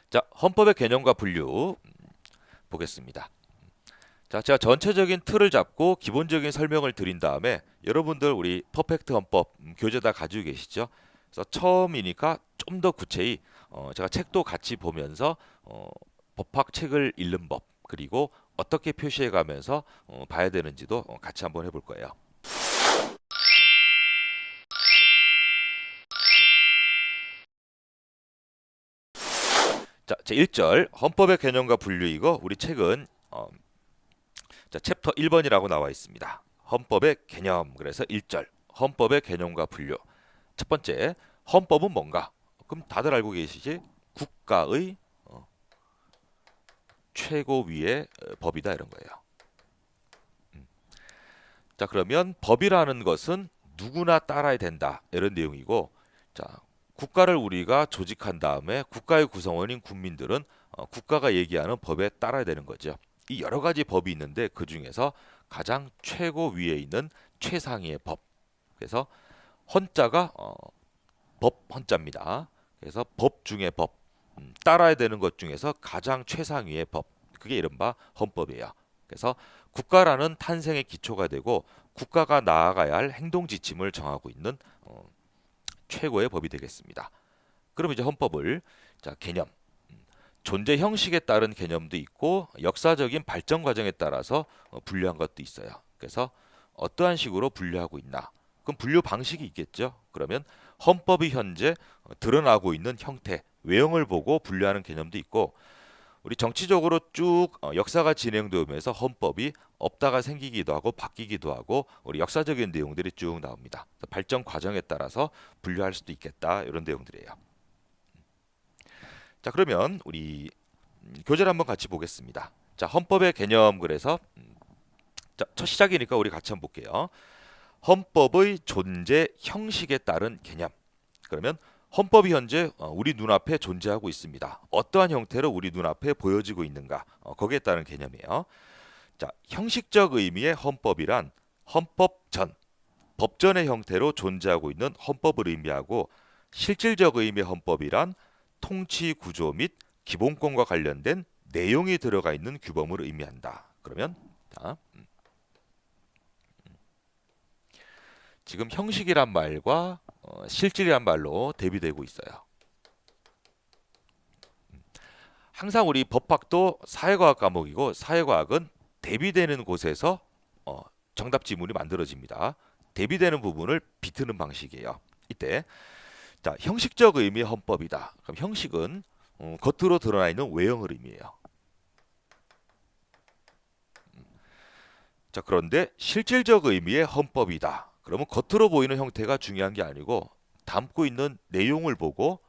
자, 헌법의 개념과 분류 보겠습니다. 자, 제가 전체적인 틀을 잡고 기본적인 설명을 드린 다음에 여러분들 우리 퍼펙트 헌법 교재 다 가지고 계시죠? 그래서 처음이니까 좀 더 구체히 제가 책도 같이 보면서 법학 책을 읽는 법 그리고 어떻게 표시해 가면서 봐야 되는지도 같이 한번 해볼 거예요. 자, 제 1절 헌법의 개념과 분류 이거 우리 책은 자, 챕터 1번이라고 나와 있습니다. 헌법의 개념. 그래서 1절. 헌법의 개념과 분류. 첫 번째, 헌법은 뭔가? 그럼 다들 알고 계시지? 국가의 최고위의 법이다 이런 거예요. 자, 그러면 법이라는 것은 누구나 따라야 된다. 이런 내용이고, 자, 국가를 우리가 조직한 다음에 국가의 구성원인 국민들은 국가가 얘기하는 법에 따라야 되는 거죠. 이 여러 가지 법이 있는데 그 중에서 가장 최고 위에 있는 최상위의 법. 그래서 헌자가 법 헌자입니다. 그래서 법 중에 법, 따라야 되는 것 중에서 가장 최상위의 법. 그게 이른바 헌법이에요. 그래서 국가라는 탄생의 기초가 되고 국가가 나아가야 할 행동 지침을 정하고 있는 최고의 법이 되겠습니다. 그럼 이제 헌법을 자, 개념, 존재 형식에 따른 개념도 있고 역사적인 발전 과정에 따라서 분류한 것도 있어요. 그래서 어떠한 식으로 분류하고 있나? 그럼 분류 방식이 있겠죠. 그러면 헌법이 현재 드러나고 있는 형태, 외형을 보고 분류하는 개념도 있고 우리 정치적으로 쭉 역사가 진행되면서 헌법이 없다가 생기기도 하고 바뀌기도 하고 우리 역사적인 내용들이 쭉 나옵니다. 발전 과정에 따라서 분류할 수도 있겠다 이런 내용들이에요. 자, 그러면 우리 교재를 한번 같이 보겠습니다. 자, 헌법의 개념 그래서 자, 첫 시작이니까 우리 같이 한번 볼게요. 헌법의 존재 형식에 따른 개념. 그러면 헌법이 현재 우리 눈앞에 존재하고 있습니다. 어떠한 형태로 우리 눈앞에 보여지고 있는가? 거기에 따른 개념이에요. 자, 형식적 의미의 헌법이란 헌법전, 법전의 형태로 존재하고 있는 헌법을 의미하고 실질적 의미의 헌법이란 통치 구조 및 기본권과 관련된 내용이 들어가 있는 규범을 의미한다. 그러면 자, 지금 형식이란 말과 실질이란 말로 대비되고 있어요. 항상 우리 법학도 사회과학 과목이고 사회과학은 대비되는 곳에서 정답 지문이 만들어집니다. 대비되는 부분을 비트는 방식이에요. 이때 자, 형식적 의미의 헌법이다. 그럼 형식은 겉으로 드러나 있는 외형을 의미해요. 자, 그런데 실질적 의미의 헌법이다. 그러면 겉으로 보이는 형태가 중요한 게 아니고 담고 있는 내용을 보고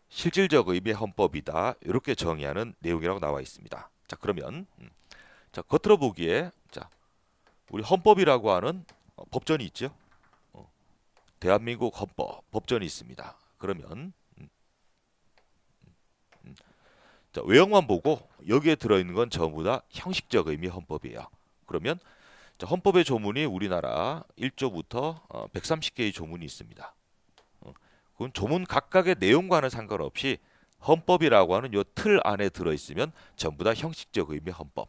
실질적 의미의 헌법이다. 이렇게 정의하는 내용이라고 나와 있습니다. 자, 그러면 자, 겉으로 보기에 자, 우리 헌법이라고 하는 법전이 있죠. 대한민국 헌법 법전이 있습니다. 그러면 자, 외형만 보고 여기에 들어있는 건 전부 다 형식적 의미의 헌법이에요. 그러면 자, 헌법의 조문이 우리나라 1조부터 130개의 조문이 있습니다. 그건 조문 각각의 내용과는 상관없이 헌법이라고 하는 요 틀 안에 들어있으면 전부 다 형식적 의미의 헌법.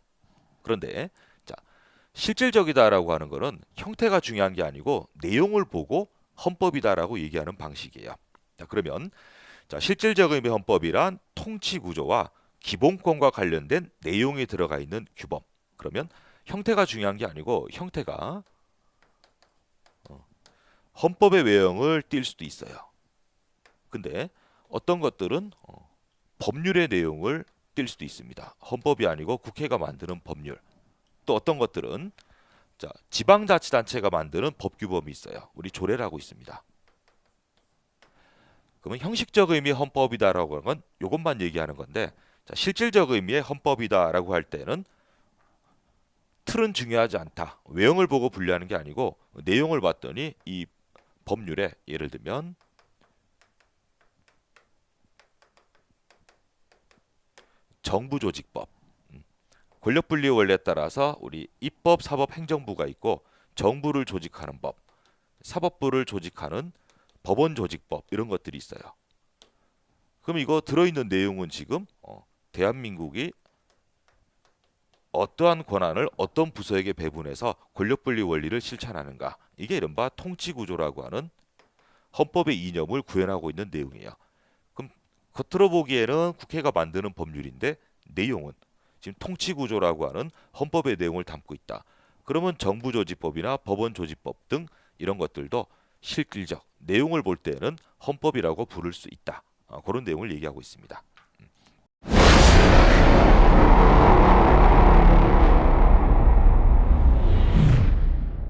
그런데 자, 실질적이다라고 하는 거는 형태가 중요한 게 아니고 내용을 보고 헌법이다라고 얘기하는 방식이에요. 자, 그러면 자, 실질적 의미의 헌법이란 통치 구조와 기본권과 관련된 내용이 들어가 있는 규범. 그러면 형태가 중요한 게 아니고 형태가 헌법의 외형을 띌 수도 있어요. 근데 어떤 것들은 법률의 내용을 띌 수도 있습니다. 헌법이 아니고 국회가 만드는 법률. 또 어떤 것들은 자, 지방자치단체가 만드는 법규범이 있어요. 우리 조례라고 있습니다. 그러면 형식적 의미의 헌법이다라고 하는 건 이것만 얘기하는 건데 자, 실질적 의미의 헌법이다라고 할 때는 틀은 중요하지 않다. 외형을 보고 분류하는 게 아니고 내용을 봤더니 이 법률에 예를 들면 정부조직법, 권력분리의 원리에 따라서 우리 입법, 사법, 행정부가 있고 정부를 조직하는 법, 사법부를 조직하는 법원조직법 이런 것들이 있어요. 그럼 이거 들어있는 내용은 지금 대한민국이 어떠한 권한을 어떤 부서에게 배분해서 권력분리 원리를 실천하는가. 이게 이른바 통치구조라고 하는 헌법의 이념을 구현하고 있는 내용이에요. 그럼 겉으로 보기에는 국회가 만드는 법률인데 내용은 지금 통치구조라고 하는 헌법의 내용을 담고 있다. 그러면 정부조직법이나 법원조직법 등 이런 것들도 실질적 내용을 볼 때는 헌법이라고 부를 수 있다. 그런 내용을 얘기하고 있습니다.